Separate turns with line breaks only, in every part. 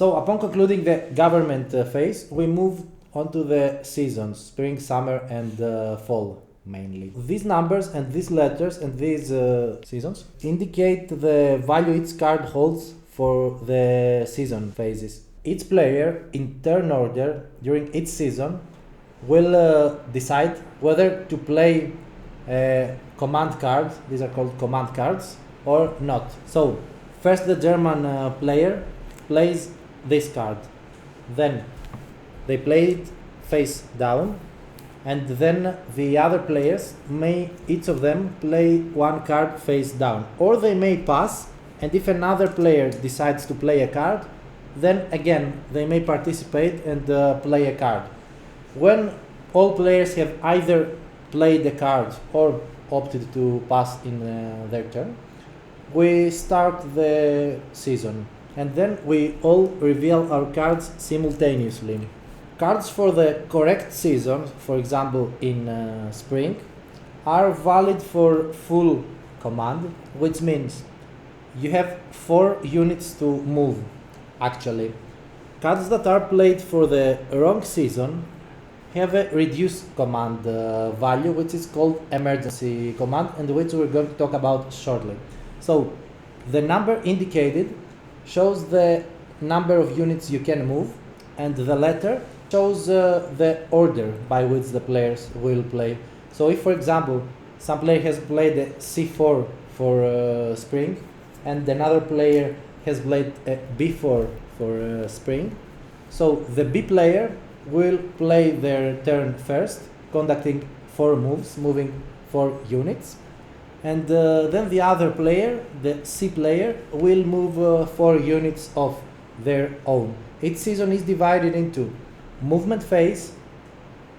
So upon concluding the government phase, we move on to the seasons, spring, summer and fall mainly. These numbers and these letters and these seasons indicate the value each card holds for the season phases. Each player in turn order during each season will decide whether to play a command card, these are called command cards, or not. So first the German player plays this card, then they play it face down, and then the other players may each of them play one card face down, or they may pass, and if another player decides to play a card, then again they may participate and play a card. When all players have either played a card or opted to pass in their turn, we start the season, and then we all reveal our cards simultaneously. Cards for the correct season, for example in spring, are valid for full command, which means you have 4 units to move actually. Cards that are played for the wrong season have a reduced command value, which is called emergency command, and which we're going to talk about shortly. So the number indicated shows the number of units you can move, and the letter shows the order by which the players will play. So if, for example, some player has played a c4 for spring, and another player has played a b4 for spring, so the B player will play their turn first, conducting 4 moves, moving 4 units, and then the other player, the C player, will move 4 units of their own. Each season is divided into movement phase,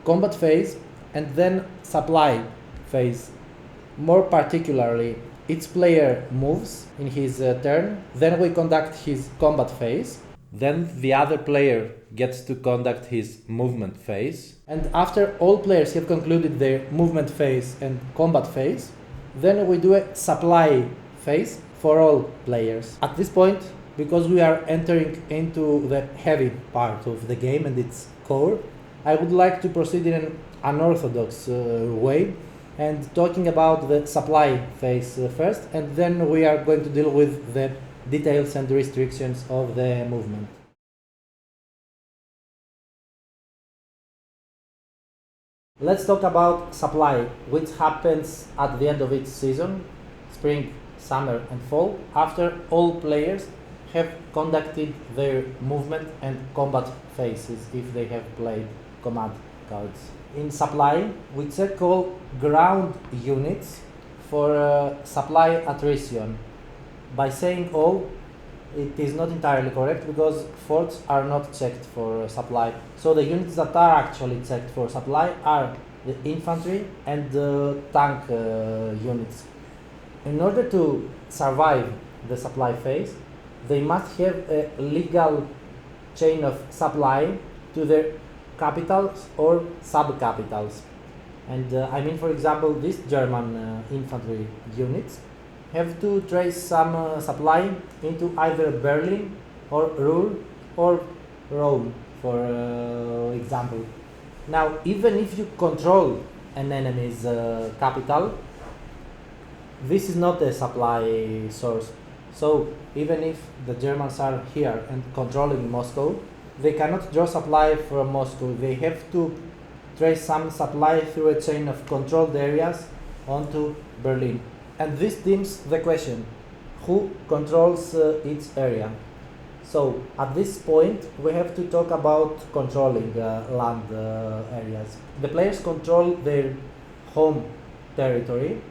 combat phase, and then supply phase. More particularly, each player moves in his turn, then we conduct his combat phase, then the other player gets to conduct his movement phase, and after all players have concluded their movement phase and combat phase, then we do a supply phase for all players. At this point, because we are entering into the heavy part of the game and its core, I would like to proceed in an unorthodox way and talking about the supply phase first, and then we are going to deal with the details and restrictions of the movement. Let's talk about supply, which happens at the end of each season, spring, summer and fall, after all players have conducted their movement and combat phases if they have played command cards. In supply, we check all ground units for supply attrition. By saying all, it is not entirely correct because forts are not checked for supply. So the units that are actually checked for supply are the infantry and the tank units. In order to survive the supply phase, they must have a legal chain of supply to their capitals or sub-capitals. And I mean, for example, these German infantry units have to trace some supply into either Berlin or Ruhr or Rome, for example. Now, even if you control an enemy's capital, this is not a supply source. So even if the Germans are here and controlling Moscow, they cannot draw supply from Moscow. They have to trace some supply through a chain of controlled areas onto Berlin. And this deems the question, who controls each area? So at this point, we have to talk about controlling land areas. The players control their home territory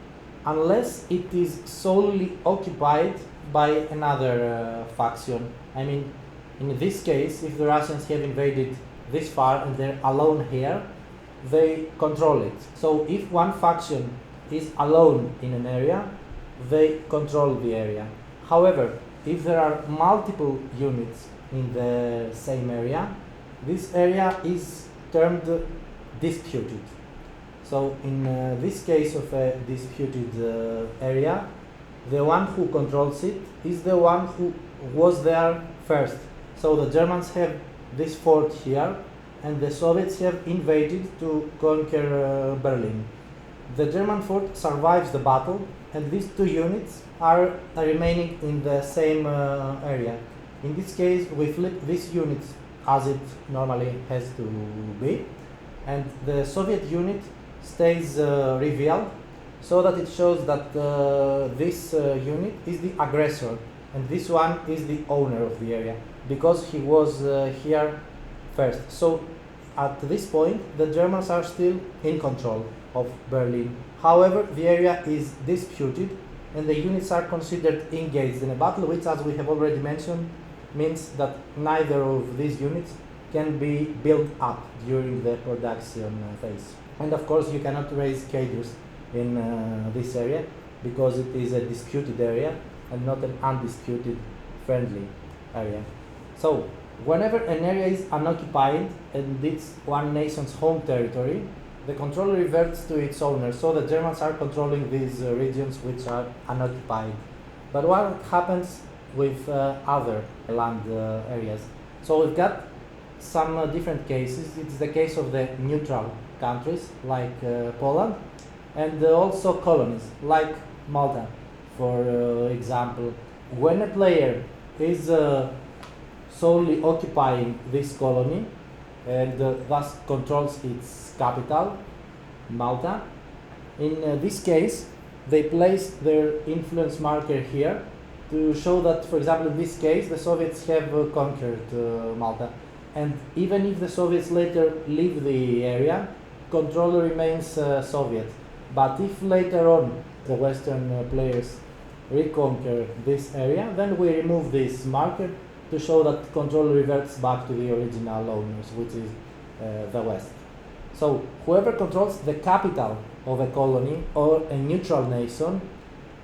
unless it is solely occupied by another faction. I mean, in this case, if the Russians have invaded this far and they're alone here, they control it. So if one faction is alone in an area, they control the area. However, if there are multiple units in the same area, this area is termed disputed. So in this case of a disputed area, the one who controls it is the one who was there first. So the Germans have this fort here, and the Soviets have invaded to conquer Berlin. The German fort survives the battle, and these two units are remaining in the same area. In this case, we flip these units as it normally has to be, and the Soviet unit stays revealed, so that it shows that this unit is the aggressor, and this one is the owner of the area, because he was here first. So at this point, the Germans are still in control of Berlin. However, the area is disputed, and the units are considered engaged in a battle, which, as we have already mentioned, means that neither of these units can be built up during the production phase. And of course, you cannot raise cadres in this area, because it is a disputed area and not an undisputed friendly area. So whenever an area is unoccupied and it's one nation's home territory, the control reverts to its owner. So the Germans are controlling these regions which are unoccupied. But what happens with other land areas? So we've got some different cases. It's the case of the neutral countries like Poland, and also colonies like Malta, for example. When a player is solely occupying this colony and thus controls its capital, Malta, in this case they place their influence marker here to show that, for example, in this case the Soviets have conquered Malta, and even if the Soviets later leave the area, control remains Soviet. But if later on the Western players reconquer this area, then we remove this marker to show that control reverts back to the original owners, which is the West. So whoever controls the capital of a colony or a neutral nation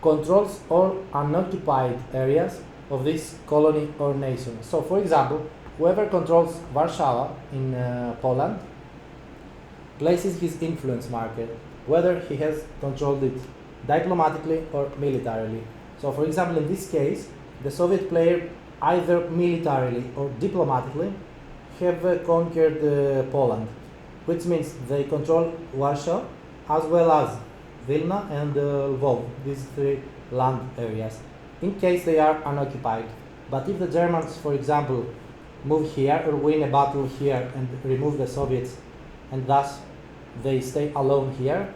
controls all unoccupied areas of this colony or nation. So for example, whoever controls Warsaw in Poland places his influence marker, whether he has controlled it diplomatically or militarily. So for example, in this case, the Soviet player either militarily or diplomatically have conquered Poland, which means they control Warsaw as well as Vilna and Lvov, these three land areas, in case they are unoccupied. But if the Germans, for example, move here or win a battle here and remove the Soviets, and thus they stay alone here,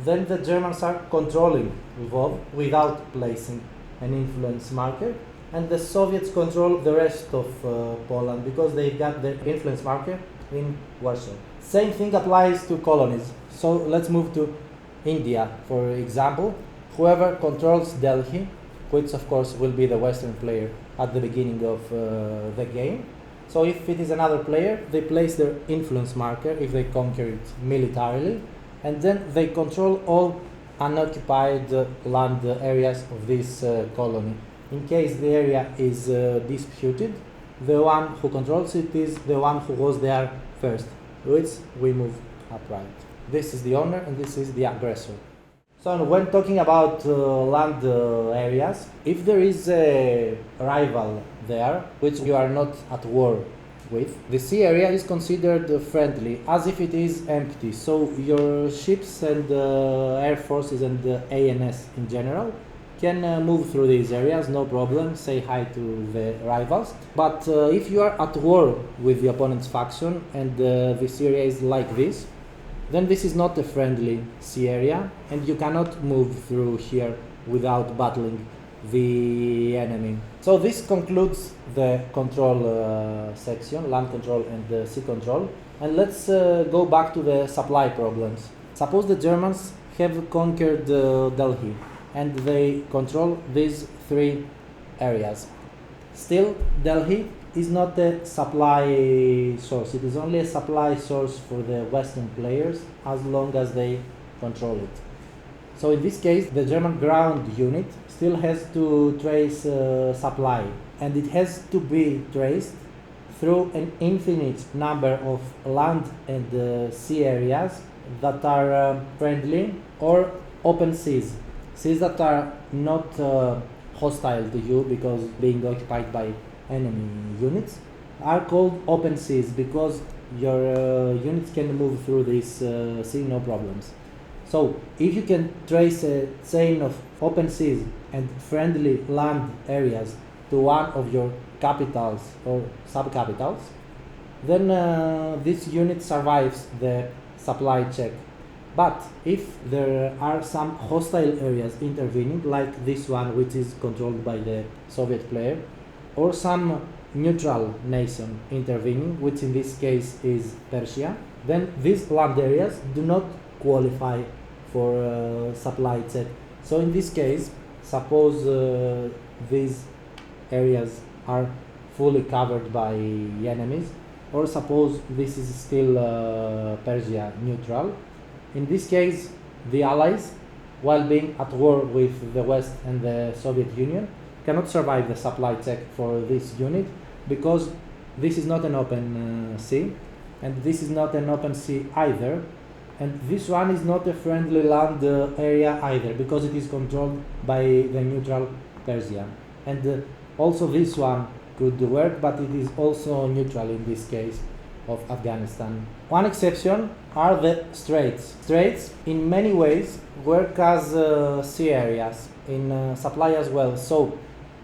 then the Germans are controlling Lvov without placing an influence marker, and the Soviets control the rest of Poland because they got the influence marker in Warsaw. Same thing applies to colonies. So let's move to India, for example. Whoever controls Delhi, which of course will be the Western player at the beginning of the game. So if it is another player, they place their influence marker if they conquer it militarily, and then they control all unoccupied land areas of this colony. In case the area is disputed, the one who controls it is the one who was there first, which we move upright. This is the owner and this is the aggressor. So when talking about land areas, if there is a rival there, which you are not at war with, the sea area is considered friendly, as if it is empty. So your ships and air forces and ANS in general can move through these areas, no problem, say hi to the rivals. But if you are at war with the opponent's faction and the sea area is like this, then this is not a friendly sea area, and you cannot move through here without battling the enemy. So this concludes the control section, land control and sea control. And let's go back to the supply problems. Suppose the Germans have conquered Delhi and they control these three areas. Still, Delhi is not a supply source. It is only a supply source for the Western players as long as they control it. So in this case, the German ground unit still has to trace supply, and it has to be traced through an infinite number of land and sea areas that are friendly or open seas. Seas that are not hostile to you because being occupied by enemy units, are called open seas because your units can move through this sea no problems. So if you can trace a chain of open seas and friendly land areas to one of your capitals or sub-capitals, then this unit survives the supply check. But if there are some hostile areas intervening, like this one which is controlled by the Soviet player, or some neutral nation intervening, which in this case is Persia, then these land areas do not qualify for supply check. So in this case, suppose these areas are fully covered by enemies, or suppose this is still Persia neutral. In this case, the Allies, while being at war with the West and the Soviet Union, cannot survive the supply check for this unit because this is not an open sea, and this is not an open sea either, and this one is not a friendly land area either because it is controlled by the neutral Persia. And also this one could work, but it is also neutral in this case of Afghanistan. One exception are the straits. Straits in many ways work as sea areas in supply as well. So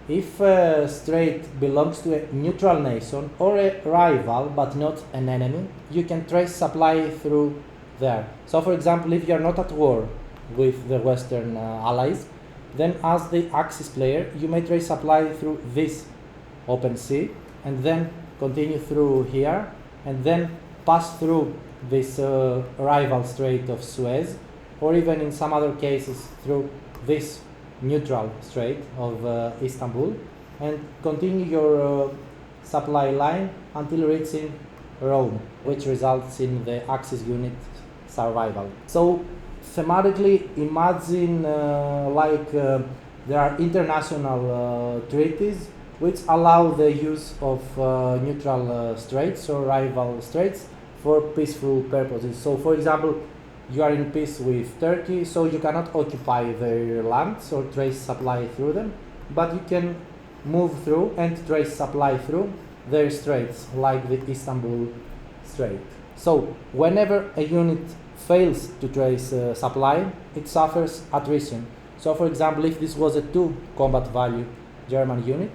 if a strait belongs to a neutral nation or a rival but not an enemy, you can trace supply through there. So for example, if you are not at war with the Western allies, then as the Axis player, you may trace supply through this open sea and then continue through here and then pass through this rival Strait of Suez, or even in some other cases through this neutral Strait of Istanbul, and continue your supply line until reaching Rome, which results in the Axis unit survival. So thematically, imagine there are international treaties which allow the use of neutral straits or rival straits for peaceful purposes. So for example, you are in peace with Turkey, so you cannot occupy their lands or trace supply through them, but you can move through and trace supply through their straits, like the Istanbul Strait. So whenever a unit fails to trace supply, it suffers attrition. So for example, if this was a 2 combat value German unit,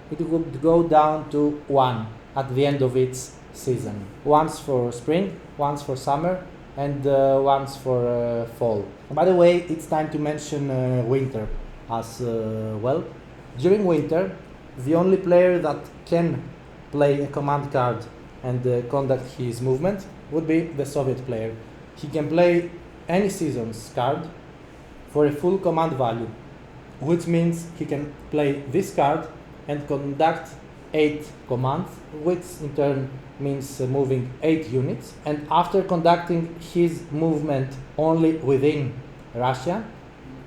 it would go down to 1 at the end of its season. Once for spring, once for summer, and once for fall. And by the way, it's time to mention winter as well. During winter, the only player that can play a command card and conduct his movement would be the Soviet player. He can play any season's card for a full command value, which means he can play this card and conduct 8 commands, which in turn means moving 8 units. And after conducting his movement only within Russia,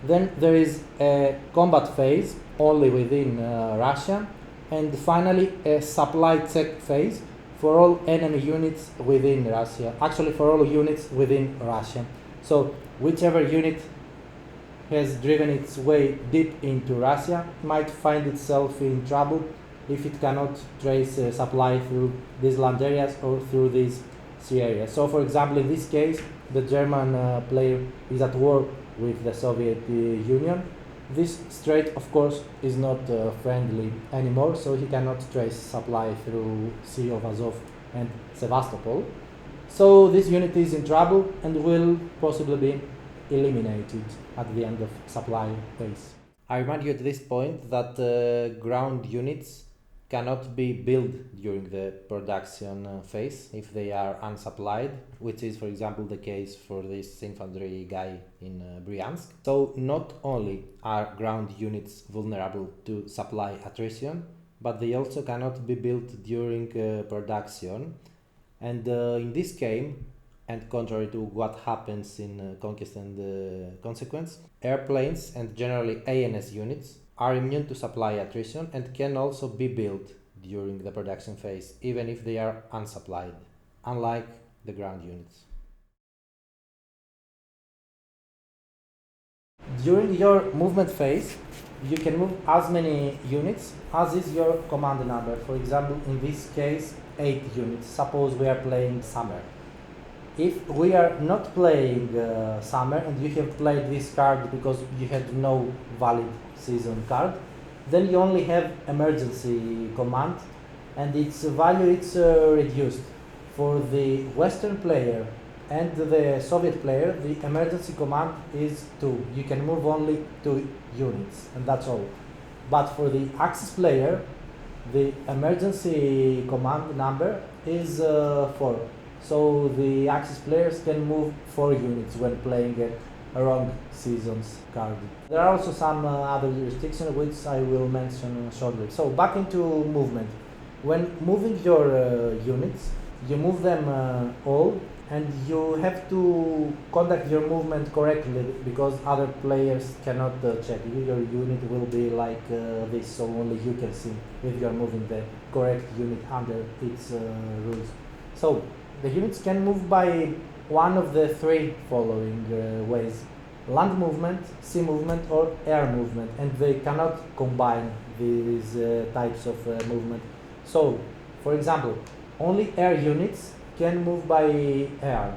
then there is a combat phase only within Russia, and finally a supply check phase for all enemy units within Russia. Actually, for all units within Russia. So whichever unit has driven its way deep into Russia might find itself in trouble if it cannot trace supply through these land areas or through these sea areas. So for example, in this case, the German player is at war with the Soviet Union. This strait, of course, is not friendly anymore, so he cannot trace supply through Sea of Azov and Sevastopol. So this unit is in trouble and will possibly be eliminated at the end of supply phase. I remind you at this point that ground units cannot be built during the production phase if they are unsupplied, which is, for example, the case for this infantry guy in Bryansk. So not only are ground units vulnerable to supply attrition, but they also cannot be built during production. And in this game, and contrary to what happens in Conquest and Consequence, airplanes and generally ANS units are immune to supply attrition and can also be built during the production phase, even if they are unsupplied, unlike the ground units. During your movement phase, you can move as many units as is your command number. For example, in this case, 8 units. Suppose we are playing summer. If we are not playing summer and you have played this card because you had no valid season card, then you only have emergency command and its value is reduced. For the Western player and the Soviet player, the emergency command is 2. You can move only 2 units and that's all. But for the Axis player, the emergency command number is 4. So the Axis players can move 4 units when playing a wrong seasons card. There are also some other restrictions which I will mention shortly. So back into movement. When moving your units, you move them all and you have to conduct your movement correctly because other players cannot check. Your unit will be like this, so only you can see if you are moving the correct unit under its rules. So the units can move by one of the 3 following ways: land movement, sea movement, or air movement, and they cannot combine these types of movement. So, for example, only air units can move by air,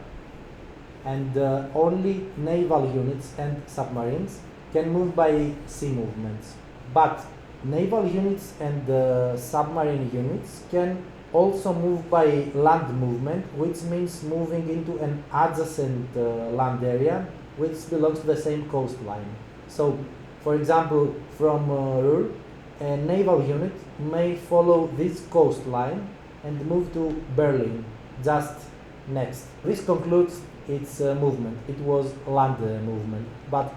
and only naval units and submarines can move by sea movements. But naval units and submarine units can also move by land movement, which means moving into an adjacent land area which belongs to the same coastline. So, for example, from Ruhr, a naval unit may follow this coastline and move to Berlin, just next. This concludes its movement. It was land movement, but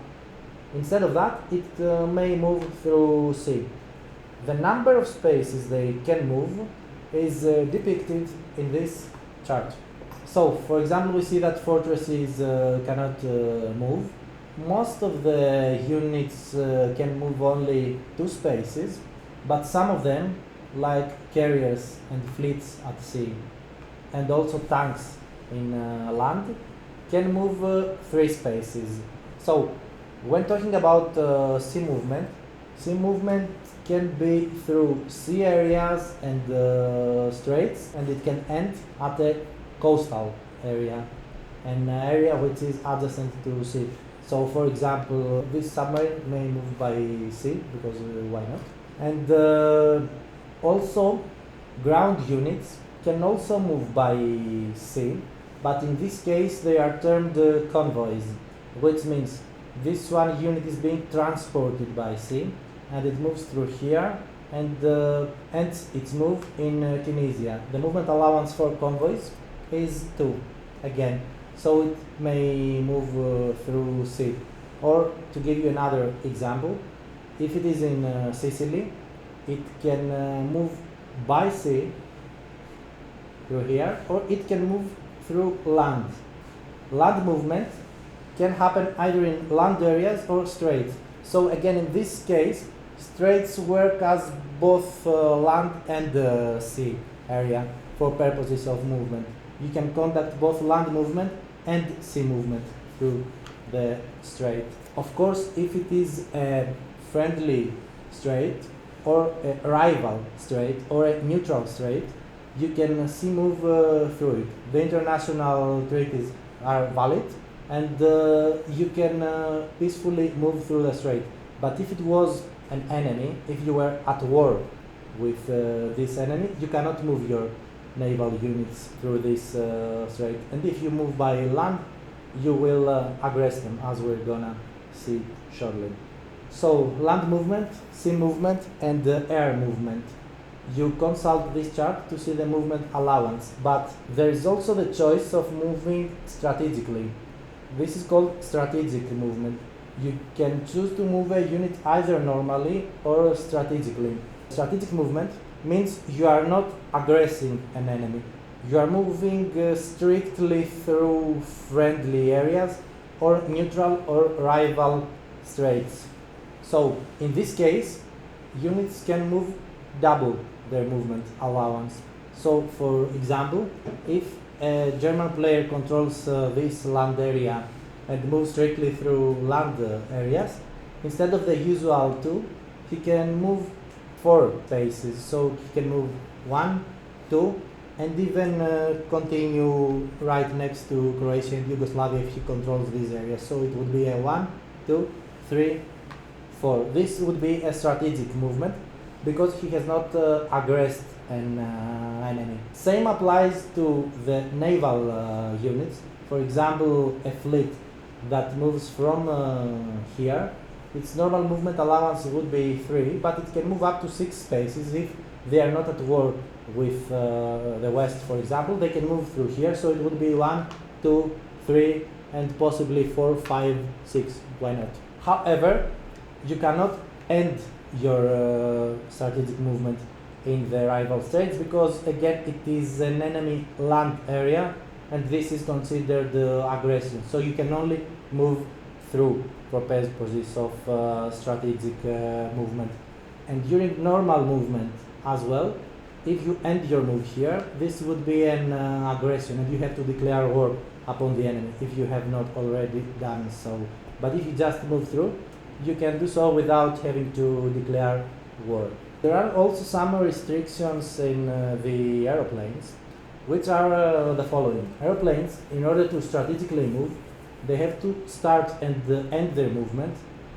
instead of that, it may move through sea. The number of spaces they can move is depicted in this chart. So, for example, we see that fortresses cannot move. Most of the units can move only 2 spaces, but some of them, like carriers and fleets at sea, and also tanks in land, can move 3 spaces. So, when talking about sea movement can be through sea areas and straits, and it can end at a coastal area, an area which is adjacent to sea. So, for example, this submarine may move by sea because why not? And also, ground units can also move by sea, but in this case they are termed convoys, which means this one unit is being transported by sea and it moves through here and ends its move in Tunisia. The movement allowance for convoys is 2 again, so it may move through sea. Or to give you another example, if it is in Sicily, it can move by sea through here, or it can move through land. Land movement can happen either in land areas or straits. So again, in this case, straits work as both land and sea area for purposes of movement. You can conduct both land movement and sea movement through the strait. Of course, if it is a friendly strait or a rival strait or a neutral strait, you can sea move through it. The international treaties are valid and you can peacefully move through the strait. But if it was an enemy, if you were at war with this enemy, you cannot move your naval units through this strait. And if you move by land, you will aggress them, as we're gonna see shortly. So, land movement, sea movement, and air movement. You consult this chart to see the movement allowance, but there is also the choice of moving strategically. This is called strategic movement. You can choose to move a unit either normally or strategically. Strategic movement means you are not aggressing an enemy. You are moving strictly through friendly areas or neutral or rival straits. So, in this case, units can move double their movement allowance. So, for example, if a German player controls this land area and moves strictly through land areas, instead of the usual 2, he can move 4 spaces. So he can move 1, 2, and even continue right next to Croatia and Yugoslavia if he controls this area. So it would be a 1, 2, 3, 4. This would be a strategic movement because he has not aggressed an enemy. Same applies to the naval units. For example, a fleet that moves from here, its normal movement allowance would be 3, but it can move up to 6 spaces if they are not at war with the West, for example. They can move through here, so it would be 1, 2, 3, and possibly 4, 5, 6. Why not? However, you cannot end your strategic movement in the rival states because, again, it is an enemy land area and this is considered aggression. So you can only move through purposes of strategic movement. And during normal movement as well, if you end your move here, this would be an aggression and you have to declare war upon the enemy if you have not already done so. But if you just move through, you can do so without having to declare war. There are also some restrictions in the aeroplanes, which are the following. Aeroplanes, in order to strategically move, they have to start and end their movement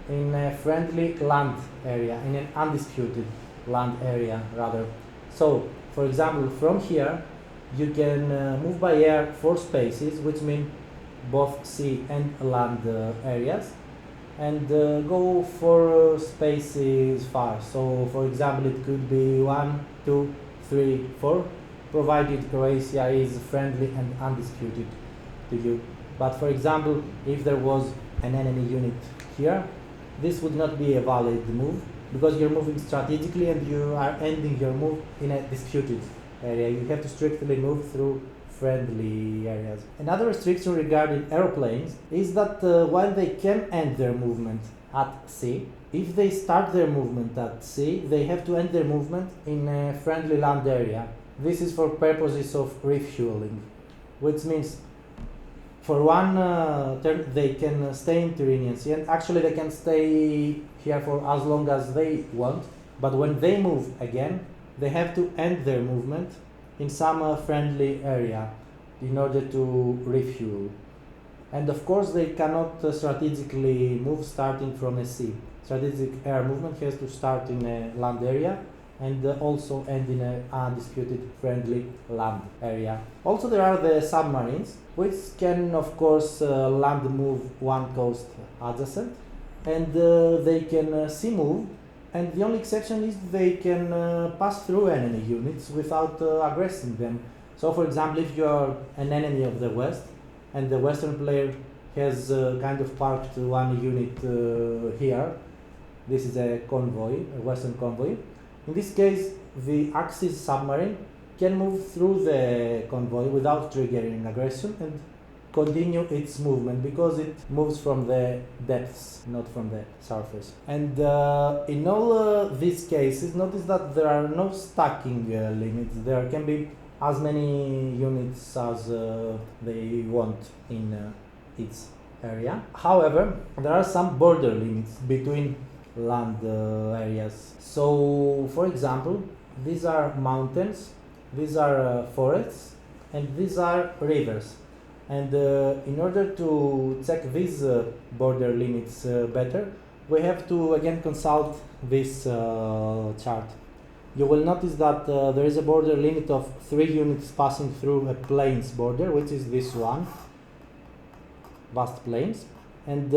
in a friendly land area, in an undisputed land area rather. So, for example, from here, you can move by air 4 spaces, which mean both sea and land areas, and go for spaces far. So, for example, it could be 1, 2, 3, 4, provided Croatia is friendly and undisputed to you. But for example, if there was an enemy unit here, this would not be a valid move because you're moving strategically and you are ending your move in a disputed area. You have to strictly move through friendly areas. Another restriction regarding aeroplanes is that while they can end their movement at sea, if they start their movement at sea, they have to end their movement in a friendly land area. This is for purposes of refueling, which means for one term they can stay in Tyrrhenian Sea, and actually they can stay here for as long as they want, but when they move again, they have to end their movement in some friendly area in order to refuel. And of course they cannot strategically move starting from a sea. Strategic air movement has to start in a land area and also end in an undisputed friendly land area. Also there are the submarines, which can of course land move one coast adjacent, and they can sea move, and the only exception is they can pass through enemy units without aggressing them. So for example, if you are an enemy of the West and the Western player has kind of parked one unit here, this is a convoy, a Western convoy. In this case, the Axis submarine can move through the convoy without triggering aggression and continue its movement because it moves from the depths, not from the surface. And in all these cases, notice that there are no stacking limits. There can be as many units as they want in its area. However, there are some border limits between land areas. So, for example, these are mountains, these are forests, and these are rivers. And in order to check these border limits better, we have to again consult this chart. You will notice that there is a border limit of 3 units passing through a plains border, which is this one, vast plains. And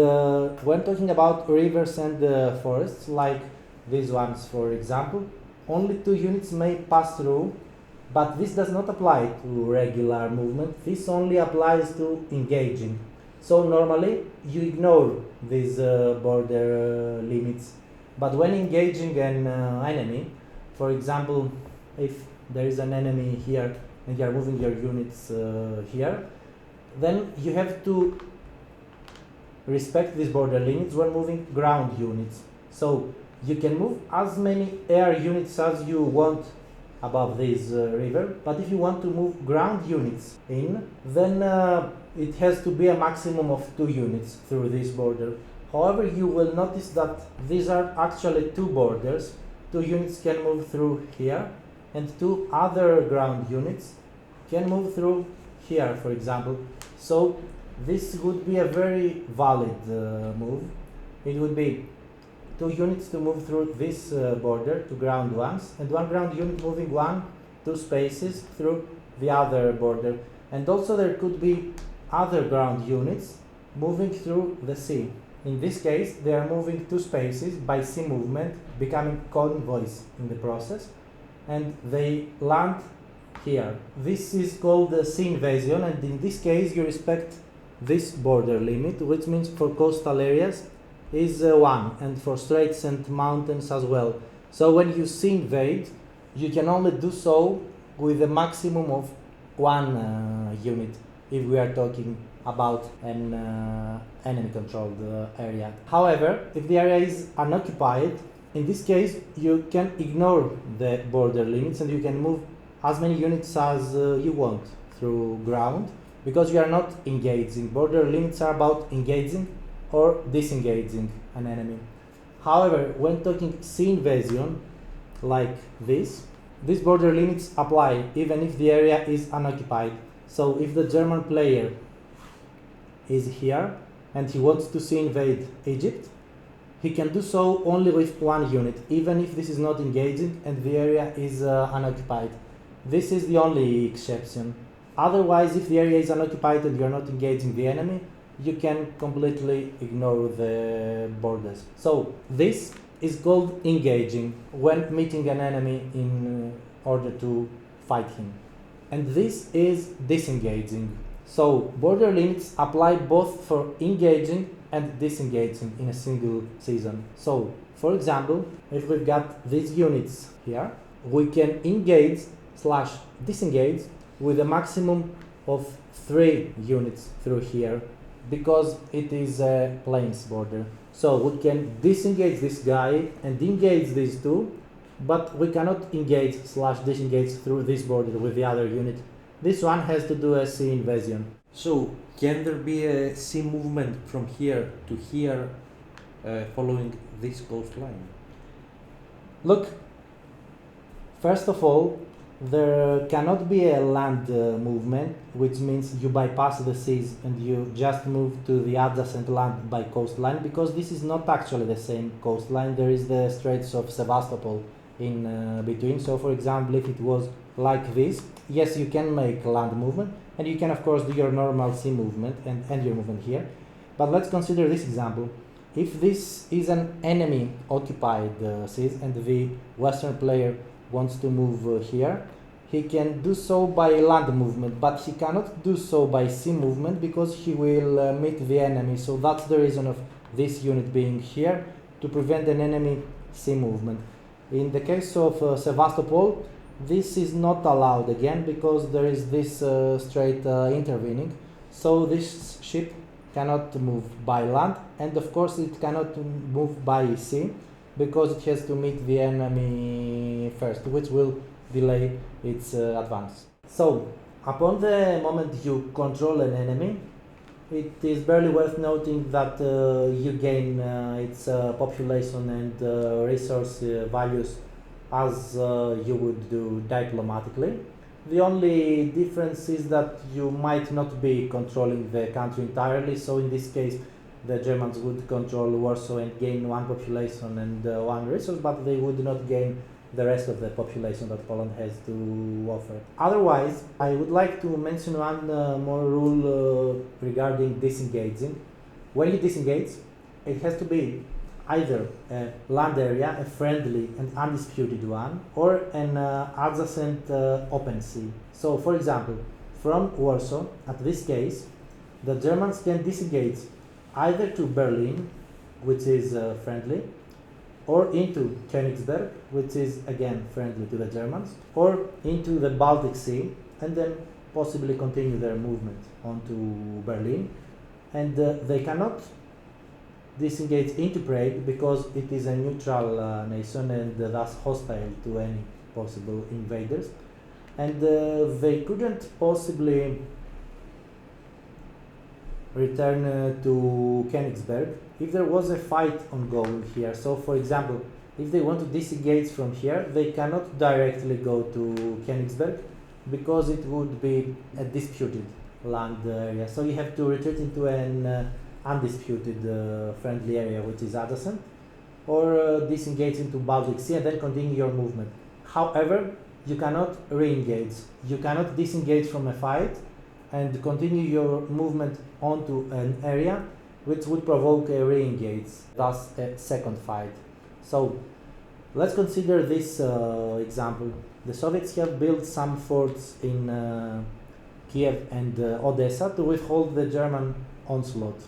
when talking about rivers and forests, like these ones for example, only 2 units may pass through, but this does not apply to regular movement. This only applies to engaging. So normally you ignore these border limits, but when engaging an enemy, for example, if there is an enemy here and you are moving your units here, then you have to respect these border limits when moving ground units. So you can move as many air units as you want above this river, but if you want to move ground units in, then it has to be a maximum of 2 units through this border. However, you will notice that these are actually two borders. Two units can move through here, and two other ground units can move through here, for example. So this would be a very valid move. It would be two units to move through this border, two ground ones, and one ground unit moving two spaces through the other border. And also there could be other ground units moving through the sea. In this case, they are moving two spaces by sea movement, becoming convoys in the process, and they land here. This is called the sea invasion, and in this case you respect this border limit, which means for coastal areas is 1, and for straits and mountains as well. So when you sea invade, you can only do so with a maximum of 1 unit, if we are talking about an enemy-controlled area. However, if the area is unoccupied, in this case you can ignore the border limits and you can move as many units as you want through ground, because you are not engaging. Border limits are about engaging or disengaging an enemy. However, when talking sea invasion, like this, these border limits apply even if the area is unoccupied. So if the German player is here and he wants to sea invade Egypt, he can do so only with 1 unit, even if this is not engaging and the area is unoccupied. This is the only exception. Otherwise, if the area is unoccupied and you are not engaging the enemy, you can completely ignore the borders. So this is called engaging when meeting an enemy in order to fight him. And this is disengaging. So border limits apply both for engaging and disengaging in a single season. So for example, if we've got these units here, we can engage/disengage with a maximum of 3 units through here, because it is a plains border. So we can disengage this guy and engage these two, but we cannot engage/disengage through this border with the other unit. This one has to do a sea invasion.
So can there be a sea movement from here to here following this coastline?
Look, first of all, there cannot be a land movement, which means you bypass the seas and you just move to the adjacent land by coastline, because this is not actually the same coastline. There is the Straits of Sevastopol in between. So for example, if it was like this, yes, you can make land movement, and you can of course do your normal sea movement and end your movement here. But let's consider this example. If this is an enemy occupied seas and the Western player wants to move here, he can do so by land movement, but he cannot do so by sea movement because he will meet the enemy. So that's the reason of this unit being here, to prevent an enemy sea movement. In the case of Sevastopol, this is not allowed again because there is this strait intervening. So this ship cannot move by land, and of course it cannot move by sea because it has to meet the enemy first, which will delay its advance. So upon the moment you control an enemy, it is barely worth noting that you gain its population and resource values as you would do diplomatically. The only difference is that you might not be controlling the country entirely. So in this case, the Germans would control Warsaw and gain 1 population and 1 resource, but they would not gain the rest of the population that Poland has to offer. Otherwise, I would like to mention one more rule regarding disengaging. When you disengage, it has to be either a land area, a friendly and undisputed one, or an adjacent open sea. So for example, from Warsaw, at this case, the Germans can disengage either to Berlin, which is friendly, or into Königsberg, which is again friendly to the Germans, or into the Baltic Sea, and then possibly continue their movement onto Berlin. And they cannot disengage into Prague because it is a neutral nation and thus hostile to any possible invaders. And they couldn't possibly return to Königsberg if there was a fight ongoing here. So, for example, if they want to disengage from here, they cannot directly go to Königsberg because it would be a disputed land area. So you have to retreat into an undisputed friendly area which is adjacent, or disengage into Baltic Sea and then continue your movement. However, you cannot re-engage. You cannot disengage from a fight and continue your movement onto an area which would provoke a re-engage, thus a second fight. So let's consider this example. The Soviets have built some forts in Kiev and Odessa to withhold the German onslaught,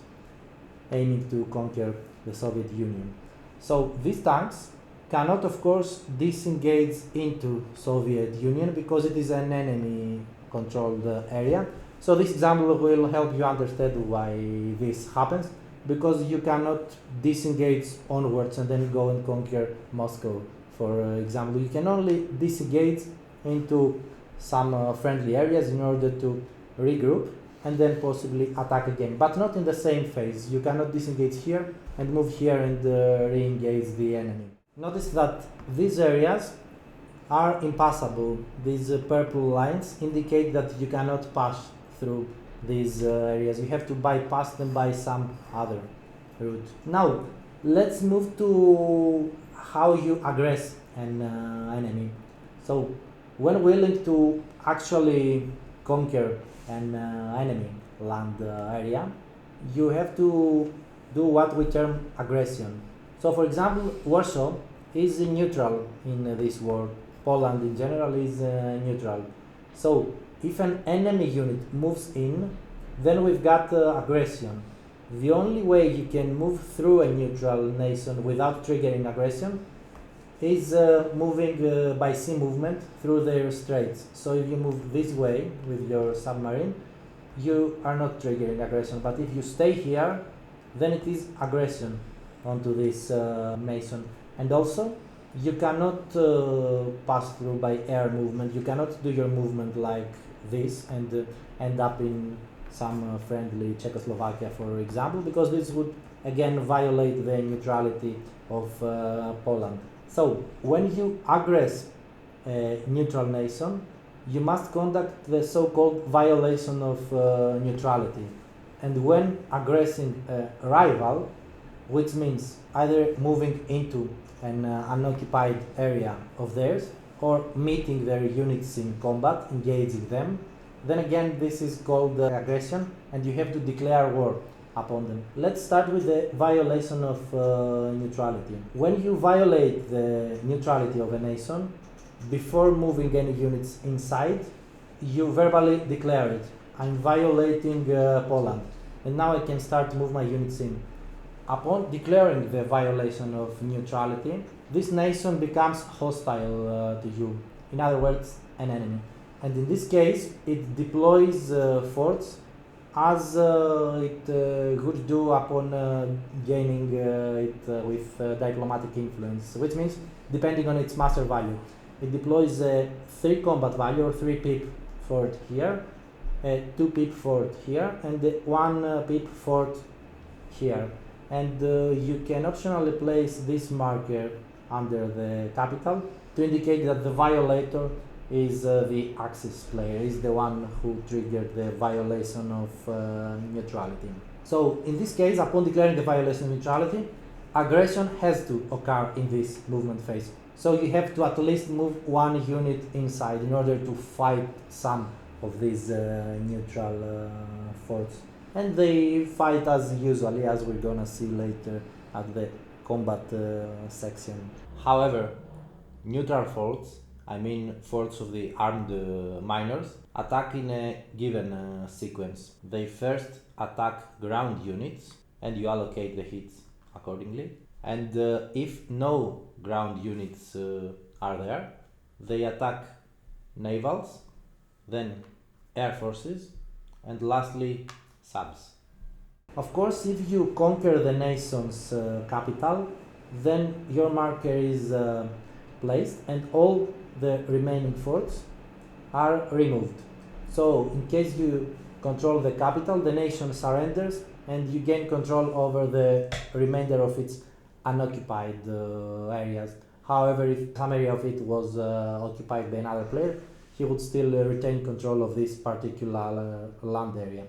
aiming to conquer the Soviet Union. So these tanks cannot, of course, disengage into Soviet Union because it is an enemy-controlled area. So this example will help you understand why this happens, because you cannot disengage onwards and then go and conquer Moscow, for example. You can only disengage into some friendly areas in order to regroup and then possibly attack again, but not in the same phase. You cannot disengage here and move here and re-engage the enemy. Notice that these areas are impassable. These purple lines indicate that you cannot pass through these areas. You have to bypass them by some other route. Now, let's move to how you aggress an enemy. So, when willing to actually conquer an enemy land area, you have to do what we term aggression. So, for example, Warsaw is neutral in this war. Poland in general is neutral. So, if an enemy unit moves in, then we've got aggression. The only way you can move through a neutral nation without triggering aggression is moving by sea movement through their straits. So if you move this way with your submarine, you are not triggering aggression. But if you stay here, then it is aggression onto this nation. And also, you cannot pass through by air movement. You cannot do your movement like this and end up in some friendly Czechoslovakia, for example, because this would again violate the neutrality of Poland. So when you aggress a neutral nation, you must conduct the so-called violation of neutrality. And when aggressing a rival, which means either moving into an unoccupied area of theirs or meeting their units in combat, engaging them, then again this is called aggression and you have to declare war upon them. Let's start with the violation of neutrality. When you violate the neutrality of a nation, before moving any units inside, you verbally declare it. I'm violating Poland, and now I can start to move my units in. Upon declaring the violation of neutrality, this nation becomes hostile to you. In other words, an enemy. And in this case, it deploys forts as it would do upon gaining it with diplomatic influence, which means depending on its master value. It deploys a 3 combat value or 3 pip fort here, a 2 pip fort here, and a 1 pip fort here. And you can optionally place this marker under the capital to indicate that the violator is the Axis player, is the one who triggered the violation of neutrality. So in this case, upon declaring the violation of neutrality, aggression has to occur in this movement phase. So you have to at least move 1 unit inside in order to fight some of these neutral forts. And they fight as usually, as we're gonna see later at the combat section. However, neutral forts, I mean forts of the armed miners, attack in a given sequence. They first attack ground units and you allocate the hits accordingly. And if no ground units are there, they attack navals, then air forces, and lastly subs. Of course, if you conquer the nation's capital, then your marker is placed and all the remaining forts are removed. So in case you control the capital, the nation surrenders and you gain control over the remainder of its unoccupied areas. However, if some area of it was occupied by another player, he would still retain control of this particular land area.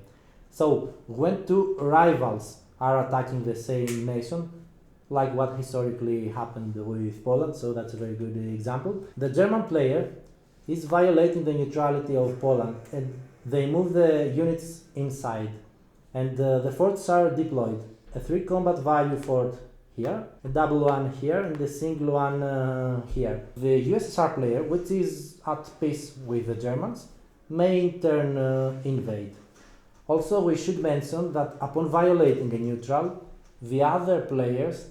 So, when two rivals are attacking the same nation, like what historically happened with Poland, so that's a very good example, the German player is violating the neutrality of Poland and they move the units inside and the forts are deployed. A 3 combat value fort here, a double one here and a single one here. The USSR player, which is at peace with the Germans, may in turn invade. Also, we should mention that upon violating a neutral, the other players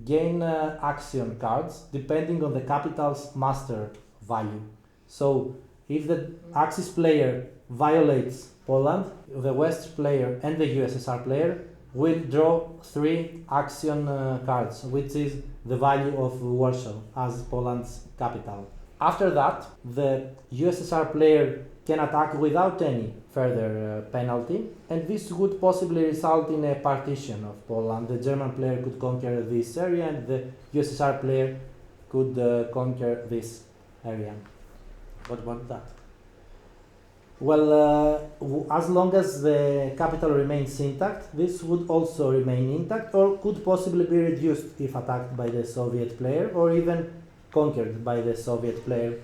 gain action cards depending on the capital's master value. So, if the Axis player violates Poland, the West player and the USSR player will draw 3 action cards, which is the value of Warsaw as Poland's capital. After that, the USSR player can attack without any further penalty, and this would possibly result in a partition of Poland. The German player could conquer this area and the USSR player could conquer this area. What about that? Well, as long as the capital remains intact, this would also remain intact or could possibly be reduced if attacked by the Soviet player or even conquered by the Soviet player.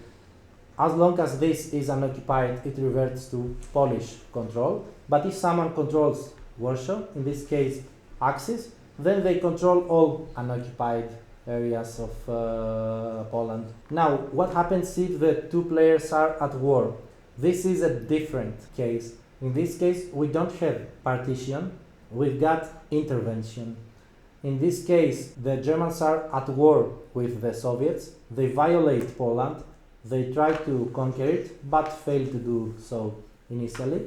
As long as this is unoccupied, it reverts to Polish control. But if someone controls Warsaw, in this case Axis, then they control all unoccupied areas of Poland. Now, what happens if the two players are at war? This is a different case. In this case, we don't have partition, we've got intervention. In this case, the Germans are at war with the Soviets, they violate Poland, they try to conquer it, but fail to do so initially.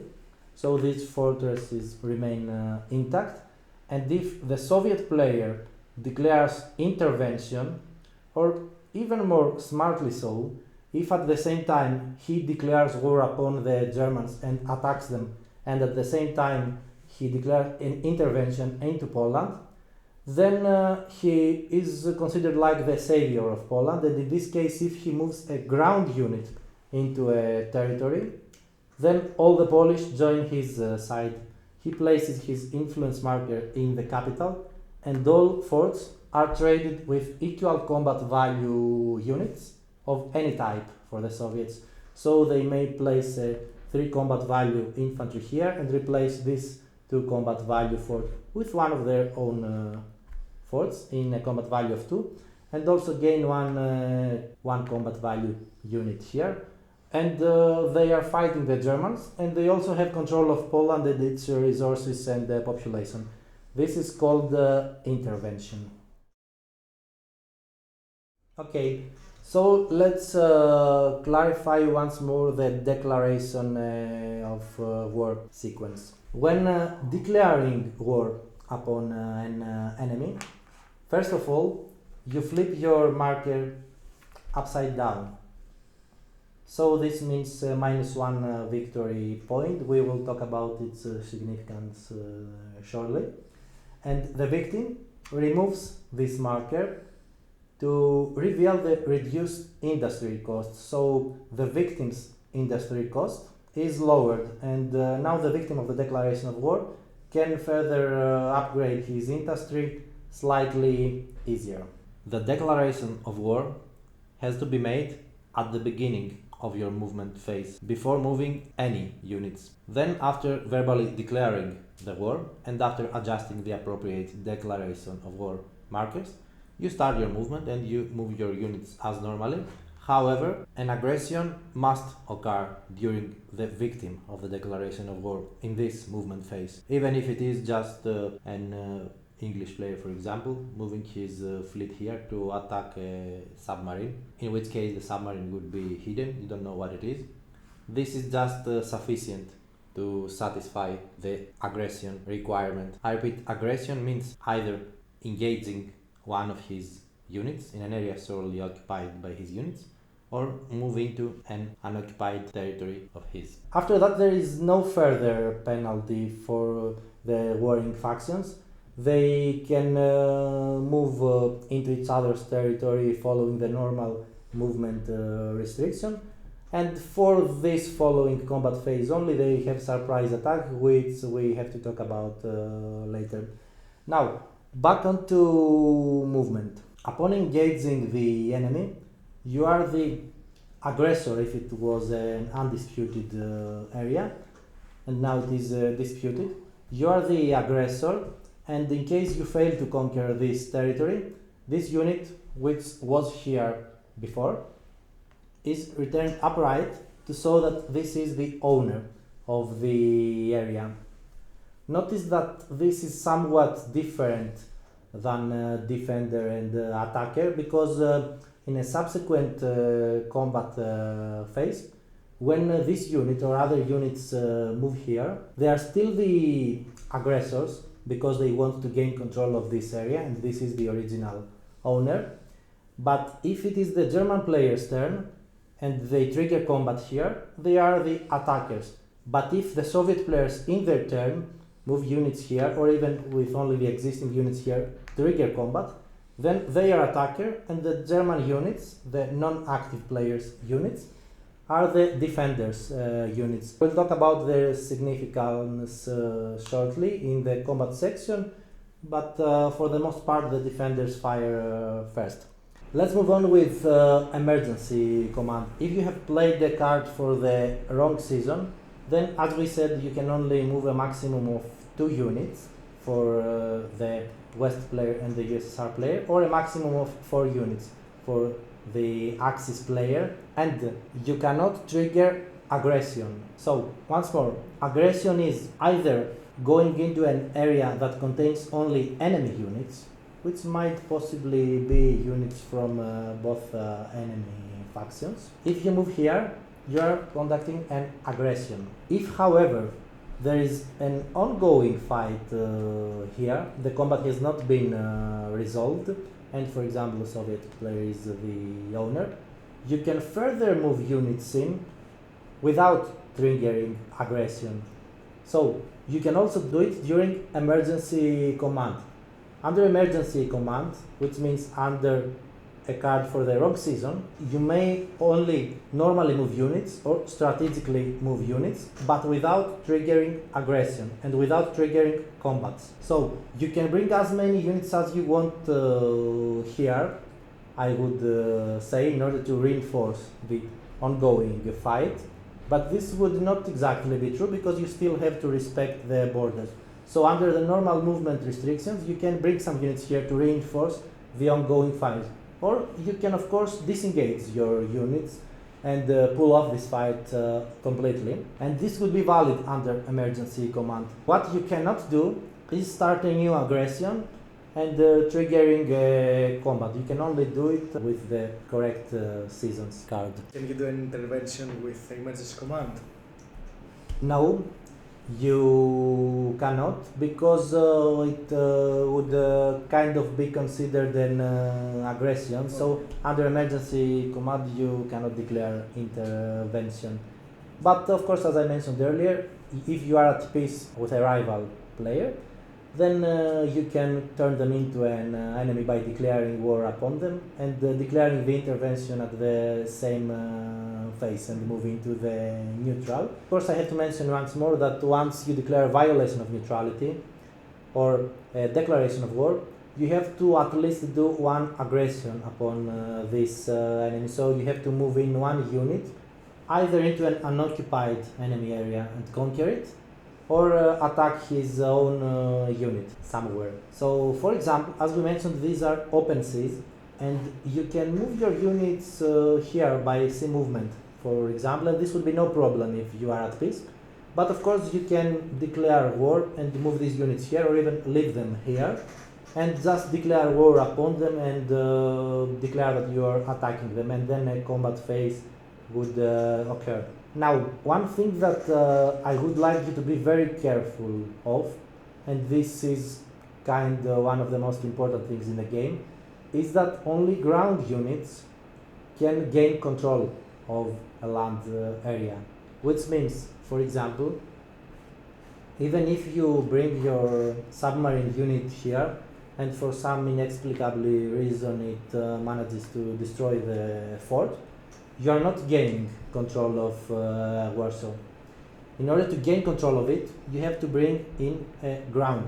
So these fortresses remain intact. And if the Soviet player declares intervention, or even more smartly so, if at the same time he declares war upon the Germans and attacks them, and at the same time he declares an intervention into Poland, then he is considered like the savior of Poland. And in this case, if he moves a ground unit into a territory, then all the Polish join his side. He places his influence marker in the capital, and all forts are traded with equal combat value units of any type for the Soviets. So they may place a 3 combat value infantry here and replace this 2 combat value fort with one of their own forts in a combat value of 2, and also gain one combat value unit here. And they are fighting the Germans, and they also have control of Poland and its resources and population. This is called intervention. Okay, so let's clarify once more the declaration of war sequence. When declaring war upon an enemy, first of all, you flip your marker upside down. So this means -1 victory point. We will talk about its significance shortly. And the victim removes this marker to reveal the reduced industry cost. So the victim's industry cost is lowered, and now the victim of the declaration of war can further upgrade his industry slightly easier. The declaration of war has to be made at the beginning of your movement phase, before moving any units. Then, after verbally declaring the war and after adjusting the appropriate declaration of war markers, you start your movement and you move your units as normally. However, an aggression must occur during the victim of the declaration of war in this movement phase, even if it is just an English player, for example, moving his fleet here to attack a submarine, in which case the submarine would be hidden, you don't know what it is. This is just sufficient to satisfy the aggression requirement. I repeat, aggression means either engaging one of his units in an area solely occupied by his units,
or move into an unoccupied territory of his.
After that, there is no further penalty for the warring factions. They can move into each other's territory following the normal movement restriction. And for this following combat phase only, they have surprise attack, which we have to talk about later. Now, back onto movement. Upon engaging the enemy, you are the aggressor if it was an undisputed area, and now it is disputed. You are the aggressor, and in case you fail to conquer this territory, this unit, which was here before, is returned upright to show that this is the owner of the area. Notice that this is somewhat different than defender and attacker, because in a subsequent combat phase, when this unit or other units move here, they are still the aggressors because they want to gain control of this area, and this is the original owner. But if it is the German player's turn and they trigger combat here, they are the attackers. But if the Soviet players in their turn move units here, or even with only the existing units here, trigger combat, then they are attacker, and the German units, the non-active players units, are the defenders units. We'll talk about their significance shortly in the combat section, but for the most part the defenders fire first. Let's move on with emergency command. If you have played the card for the wrong season, then as we said, you can only move a maximum of 2 units for the West player and the USSR player, or a maximum of 4 units for the Axis player, and you cannot trigger aggression. So once more, aggression is either going into an area that contains only enemy units, which might possibly be units from both enemy factions. If you move here, you are conducting an aggression. If, however, there is an ongoing fight here, the combat has not been resolved, and for example the Soviet player is the owner, you can further move units in without triggering aggression. So you can also do it during emergency command. Under emergency command, which means under a card for the wrong season, you may only normally move units or strategically move units, but without triggering aggression and without triggering combats. So you can bring as many units as you want here, I would say, in order to reinforce the ongoing fight, but this would not exactly be true because you still have to respect the borders. So under the normal movement restrictions, you can bring some units here to reinforce the ongoing fight. Or you can, of course, disengage your units and pull off this fight completely. And this would be valid under emergency command. What you cannot do is start a new aggression and triggering combat. You can only do it with the correct seasons card.
Can you do an intervention with emergency command?
No, you cannot, because it would kind of be considered an aggression. So under emergency command you cannot declare intervention. But of course, as I mentioned earlier, if you are at peace with a rival player, then you can turn them into an enemy by declaring war upon them and declaring the intervention at the same phase and move into the neutral. Of course, I have to mention once more that once you declare a violation of neutrality or a declaration of war, you have to at least do one aggression upon this enemy. So you have to move in one unit either into an unoccupied enemy area and conquer it, or attack his own unit somewhere. So for example, as we mentioned, these are open seas, and you can move your units here by sea movement, for example, and this would be no problem if you are at peace. But of course you can declare war and move these units here, or even leave them here and just declare war upon them and declare that you are attacking them, and then a combat phase would occur. Now, one thing that I would like you to be very careful of, and this is one of the most important things in the game, is that only ground units can gain control of a land area, which means, for example, even if you bring your submarine unit here and for some inexplicable reason it manages to destroy the fort, you are not gaining control of Warsaw. In order to gain control of it, you have to bring in a ground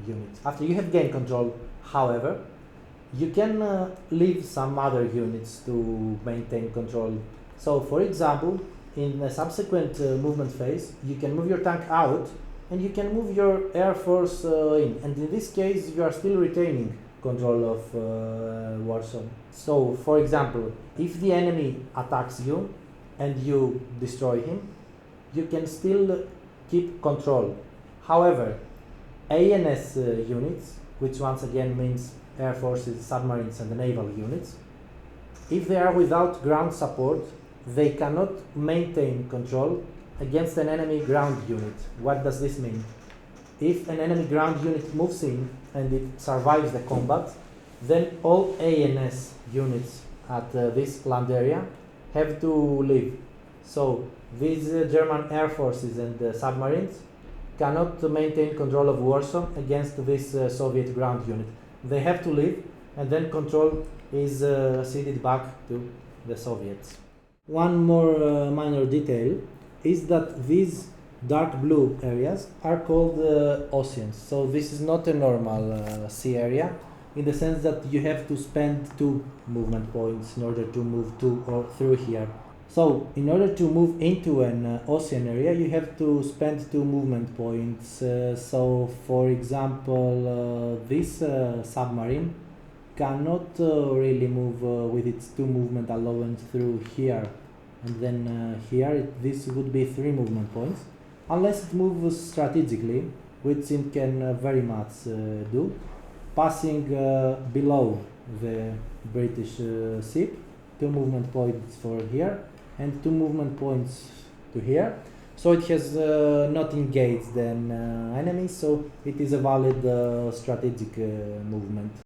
unit. After you have gained control, however, you can leave some other units to maintain control. So, for example, in a subsequent movement phase, you can move your tank out and you can move your air force in. And in this case, you are still retaining control of Warsaw. So, for example, if the enemy attacks you and you destroy him, you can still keep control. However, ANS units, which once again means air forces, submarines and naval units, if they are without ground support, they cannot maintain control against an enemy ground unit. What does this mean? If an enemy ground unit moves in and it survives the combat, then all ANS units at this land area have to leave. So these German air forces and submarines cannot maintain control of Warsaw against this Soviet ground unit. They have to leave, and then control is ceded back to the Soviets. One more minor detail is that these dark blue areas are called oceans. So this is not a normal sea area, in the sense that you have to spend 2 movement points in order to move to or through here. So in order to move into an ocean area, you have to spend 2 movement points. So for example, this submarine cannot really move with its 2 movement allowance through here and then here. This would be 3 movement points, unless it moves strategically, which it can very much do, passing below the British ship. 2 movement points for here and 2 movement points to here. So it has not engaged an enemy, so it is a valid strategic movement.